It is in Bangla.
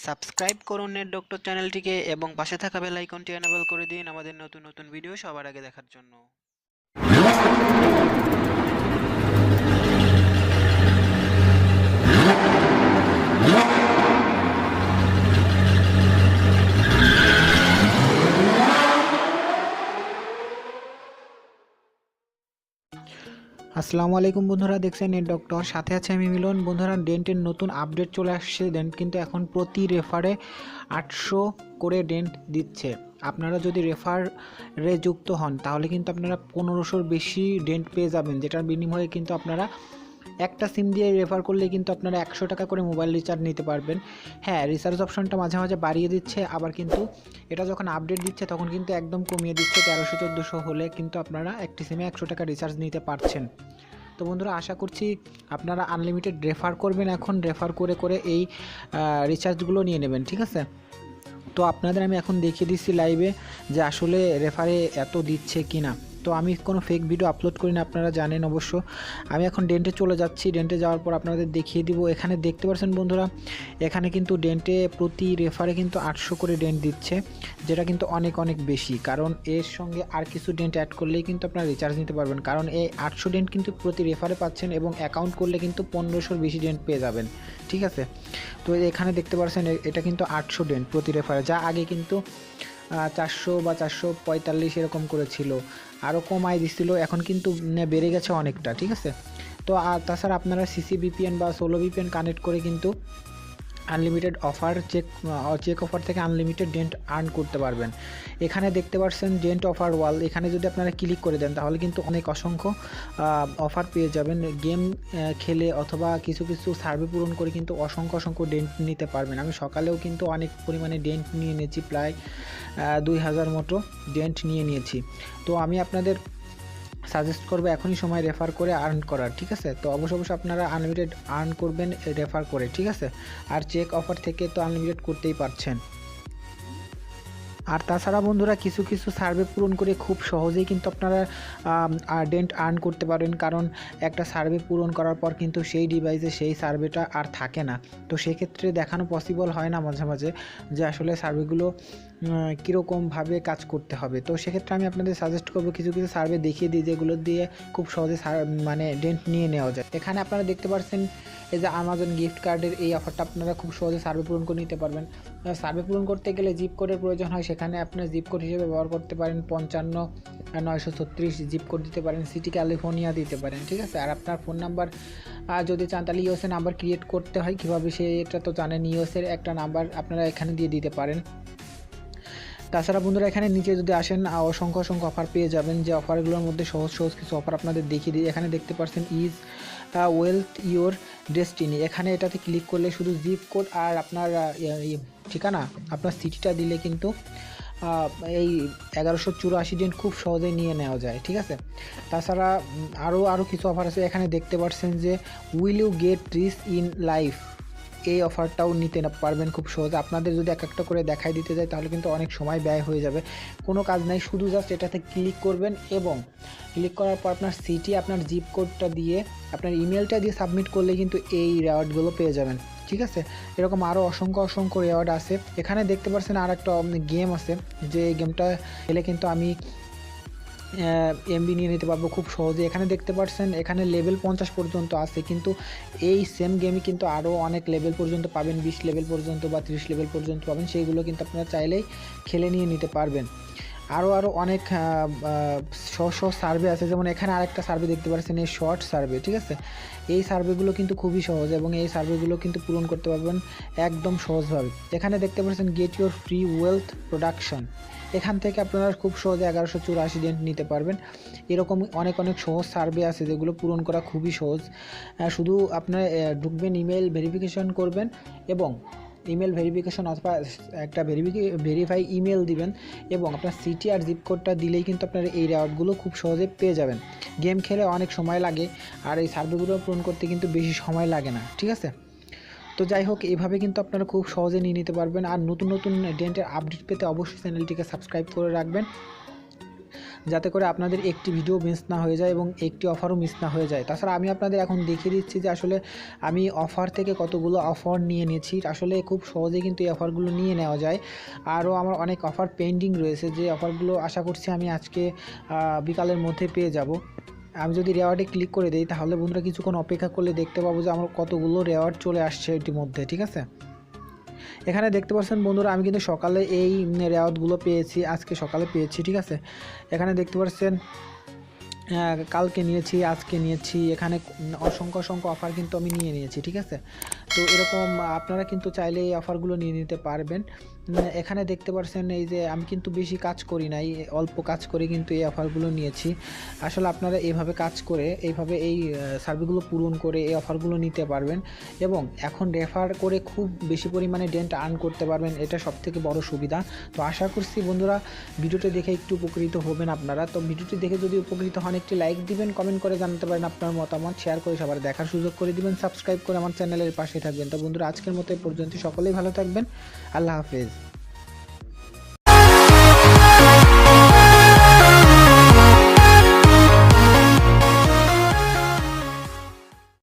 সাবস্ক্রাইব করুন নেট ডক্টর চ্যানেলটিকে এবং পাশে থাকা বেল আইকনটি এনেবল করে দিন আমাদের নতুন নতুন ভিডিও সবার আগে দেখার জন্য। আসসালামু আলাইকুম বন্ধুরা, দেখছেন নেট ডক্টর, সাথে আছে আমি মিলন। বন্ধুরা, ডেন্টের নতুন আপডেট চলে আসছে। ডেন্ট কিন্তু এখন প্রতি রেফারে 800 করে ডেন্ট দিচ্ছে। আপনারা যদি রেফারে যুক্ত হন তাহলে কিন্তু আপনারা 1500-র বেশি ডেন্ট পেয়ে যাবেন, যেটার বিনিময়ে কিন্তু আপনারা একটা সিম দিয়ে রেফার করলে কিন্তু আপনারা 100 টাকা করে মোবাইল রিচার্জ নিতে পারবেন। হ্যাঁ, রিচার্জ অপশনটা মাঝে মাঝে বাড়িয়ে দিচ্ছে, আবার কিন্তু এটা যখন আপডেট দিচ্ছে তখন কিন্তু একদম কমিয়ে দিচ্ছে। 1300-1400 হলে কিন্তু আপনারা একটি সিমে 100 টাকা রিচার্জ নিতে পারছেন। তো বন্ধুরা, আশা করছি আপনারা আনলিমিটেড রেফার করবেন, এখন রেফার করে করে এই রিচার্জগুলো নিয়ে নেবেন, ঠিক আছে? তো আপনাদের আমি এখন দেখিয়ে দিচ্ছি লাইভে যে আসলে রেফারে এত দিচ্ছে কি না। তো আমি কোনো ফেক ভিডিও আপলোড করি না, আপনারা জানেন অবশ্য। আমি এখন ডেন্টে চলে যাচ্ছি। ডেন্টে যাওয়ার পর আপনাদের দেখিয়ে দিব। এখানে দেখতে পাচ্ছেন বন্ধুরা, এখানে কিন্তু ডেন্টে প্রতি রেফারে কিন্তু 800 করে ডেন্ট দিচ্ছে, যেটা কিন্তু অনেক অনেক বেশি। কারণ এর সঙ্গে আর কিছু ডেন্ট অ্যাড করলেই কিন্তু আপনারা রিচার্জ নিতে পারবেন। কারণ এই 800 ডেন্ট কিন্তু প্রতি রেফারে পাচ্ছেন এবং অ্যাকাউন্ট করলে কিন্তু 1500-র বেশি ডেন্ট পেয়ে যাবেন, ঠিক আছে? তো এখানে দেখতে পাচ্ছেন এটা কিন্তু 800 ডেন্ট প্রতি রেফারে, যা আগে কিন্তু 400 বা 445 এরকম করেছিল, আরও কমাই দিচ্ছিল। এখন কিন্তু বেড়ে গেছে অনেকটা, ঠিক আছে? তো আর তাছাড়া আপনারা সিসি ভিপিএন বা সোলো ভিপিএন কানেক্ট করে কিন্তু আনলিমিটেড অফার চেক অফার থেকে আনলিমিটেড ডেন্ট আর্ন করতে পারবেন। এখানে দেখতে পাচ্ছেন ডেন্ট অফার ওয়াল। এখানে যদি আপনারা ক্লিক করে দেন তাহলে কিন্তু অনেক অসংখ্য অফার পেয়ে যাবেন। গেম খেলে অথবা কিছু কিছু সার্ভে পূরণ করে কিন্তু অসংখ্য ডেন্ট নিতে পারবেন। আমি সকালেও কিন্তু অনেক পরিমাণে ডেন্ট নিয়ে নিয়েছি, প্রায় 2000 মতো ডেন্ট নিয়ে নিয়েছি। তো আমি আপনাদের সাজেস্ট করবো এখনই সময় রেফার করে আর্ন করার, ঠিক আছে? তো অবশ্যই আপনারা আনলিমিটেড আর্ন করবেন রেফার করে, ঠিক আছে? আর চেক অফার থেকে তো আনলিমিটেড করতেই পারছেন। আর তাছাড়া বন্ধুরা, কিছু কিছু সার্ভে পূরণ করে খুব সহজেই কিন্তু আপনারা ডেন্ট আর্ন করতে পারেন। কারণ একটা সার্ভে পূরণ করার পর কিন্তু সেই ডিভাইসে সেই সার্ভেটা আর থাকে না। তো সেক্ষেত্রে দেখানো পসিবল হয় না মাঝে মাঝে যে আসলে সার্ভেগুলো কীরকমভাবে কাজ করতে হবে। তো সেক্ষেত্রে আমি আপনাদের সাজেস্ট করবো কিছু কিছু সার্ভে দেখিয়ে দিই, যেগুলো দিয়ে খুব সহজে মানে ডেন্ট নিয়ে নেওয়া যায়। এখানে আপনারা দেখতে পাচ্ছেন এই যে আমাজন গিফট কার্ডের এই অফারটা আপনারা খুব সহজে সার্ভে পূরণ করে নিতে পারবেন। সার্ভে পূরণ করতে গেলে জিপ কোডের প্রয়োজন হয়, সেখানে আপনার জিপ কোড হিসেবে ব্যবহার করতে পারেন 55,936 জিপ কোড দিতে পারেন, সিটি ক্যালিফোর্নিয়া দিতে পারেন, ঠিক আছে? আর আপনার ফোন নাম্বার যদি চান তাহলে ইউএসএ নাম্বার ক্রিয়েট করতে হয় কীভাবে, সেটা তো জানেন। ইউএসের একটা নাম্বার আপনারা এখানে দিয়ে দিতে পারেন। তাছাড়া বন্ধুরা, এখানে নিচে যদি আসেন অসংখ্য অফার পেয়ে যাবেন, যে অফারগুলোর মধ্যে সহজ কিছু অফার আপনাদের দেখিয়ে দিই। এখানে দেখতে পাচ্ছেন ইজ ওয়েলথ ইয়োর ডেস্টিনি। এখানে এটাতে ক্লিক করলে শুধু জিপ কোড আর আপনার ঠিকানা, আপনার সিটিটা দিলে কিন্তু এই 1184 ডেন্ট খুব সহজেই নিয়ে নেওয়া যায়, ঠিক আছে? তাছাড়া আরও কিছু অফার আছে। এখানে দেখতে পাচ্ছেন যে will you get rich in life, এই অফারটাও নিতে পারবেন খুব সহজে। আপনাদের যদি এক একটা করে দেখাই দিতে যায় তাহলে কিন্তু অনেক সময় ব্যয় হয়ে যাবে। কোনো কাজ নাই, শুধু জাস্ট এটাতে ক্লিক করবেন এবং ক্লিক করার পর আপনার সিটি, আপনার জিপ কোডটা দিয়ে, আপনার ইমেলটা দিয়ে সাবমিট করলে কিন্তু এই রেওয়ার্ডগুলো পেয়ে যাবেন, ঠিক আছে? এরকম আরও অসংখ্য রেওয়ার্ড আছে। এখানে দেখতে পাচ্ছেন আর একটা গেম আছে, যে গেমটা খেলে কিন্তু আমি এমবি নিয়ে নিতে পারবো খুব সহজে। এখানে দেখতে পাচ্ছেন এখানে লেভেল 50 পর্যন্ত আছে, কিন্তু এই সেম গেমই কিন্তু আরও অনেক লেভেল পর্যন্ত পাবেন, 20 লেভেল পর্যন্ত বা 30 লেভেল পর্যন্ত পাবেন। সেইগুলো কিন্তু আপনারা চাইলেই খেলে নিয়ে নিতে পারবেন। আরও অনেক সার্ভে আছে, যেমন এখানে আরেকটা সার্ভে দেখতে পাচ্ছেন, এই শর্ট সার্ভে, ঠিক আছে? এই সার্ভেগুলো কিন্তু খুবই সহজ এবং এই সার্ভেগুলো কিন্তু পূরণ করতে পারবেন একদম সহজভাবে। এখানে দেখতে পাচ্ছেন get your free wealth production. এখান থেকে আপনারা খুব সহজে 1184 ডেন্ট নিতে পারবেন। এরকম অনেক সহজ সার্ভে আছে যেগুলো পূরণ করা খুবই সহজ। শুধু আপনারা ঢুকবেন, ইমেল ভেরিফিকেশন করবেন এবং ইমেল ভেরিফিকেশন অথবা একটা ভেরিফাই ইমেল দিবেন এবং আপনার সিটি আর জিপ কোডটা দিলেই কিন্তু আপনারা এই রেওয়ার্ডগুলো খুব সহজে পেয়ে যাবেন। গেম খেলে অনেক সময় লাগে, আর এই সার্ভেগুলো পূরণ করতে কিন্তু বেশি সময় লাগে না, ঠিক আছে? তো যাই হোক, এইভাবে কিন্তু আপনারা খুব সহজে নিয়ে নিতে পারবেন। আর নতুন ডেন্টের আপডেট পেতে অবশ্যই চ্যানেলটিকে সাবস্ক্রাইব করে রাখবেন। যাতে করে আপনাদের একটি ভিডিও মিস না হয়ে যায় এবং একটি অফারও মিস না হয়ে যায়। তাছাড়া আমি আপনাদের এখন দেখিয়ে দিচ্ছি যে আসলে আমি অফার থেকে কতগুলো অফার নিয়ে নিয়েছি। আসলে খুব সহজেই কিন্তু এই অফারগুলো নিয়ে নেওয়া যায়। আরও আমার অনেক অফার পেন্ডিং রয়েছে, যে অফারগুলো আশা করছি আমি আজকে বিকালের মধ্যে পেয়ে যাব। আমি যদি রেওয়ার্ডে ক্লিক করে দিই তাহলে বন্ধুরা কিছুক্ষণ অপেক্ষা করলে দেখতে পাবো যে আমার কতগুলো রেওয়ার্ড চলে আসছে ইতিমধ্যে। ঠিক আছে, এখানে দেখতে পাচ্ছেন বন্ধুরা আমি কিন্তু সকালে এই রেওয়ার্ডগুলো পেয়েছি, আজকে সকালে পেয়েছি। ঠিক আছে, এখানে দেখতে পাচ্ছেন কালকে নিয়েছি, আজকে নিয়েছি, এখানে অসংখ্য অফার কিন্তু আমি নিয়ে নিয়েছি। ঠিক আছে, তো এরকম আপনারা কিন্তু চাইলে এই অফারগুলো নিয়ে নিতে পারবেন। এখানে দেখতে পাচ্ছেন এই যে আমি কিন্তু বেশি কাজ করি নাই, অল্প কাজ করে কিন্তু এই অফারগুলো নিয়েছি। আসলে আপনারা এইভাবে কাজ করে এইভাবে এই সার্ভেগুলো পূরণ করে এই অফারগুলো নিতে পারবেন এবং এখন রেফার করে খুব বেশি পরিমাণে ডেন্ট আর্ন করতে পারবেন। এটা সবথেকে বড় সুবিধা। তো আশা করছি বন্ধুরা ভিডিওটি দেখে একটু উপকৃত হবেন আপনারা। তো ভিডিওটি দেখে যদি উপকৃত হন একটি লাইক দিবেন, কমেন্ট করে জানাতে পারেন আপনার মতামত, শেয়ার করে সবার দেখার সুযোগ করে দিবেন, সাবস্ক্রাইব করে আমার চ্যানেলের পাশে থাকবেন। তো বন্ধুরা আজকের মতো এই পর্যন্ত, সকলেই ভালো থাকবেন। আল্লাহ হাফেজ।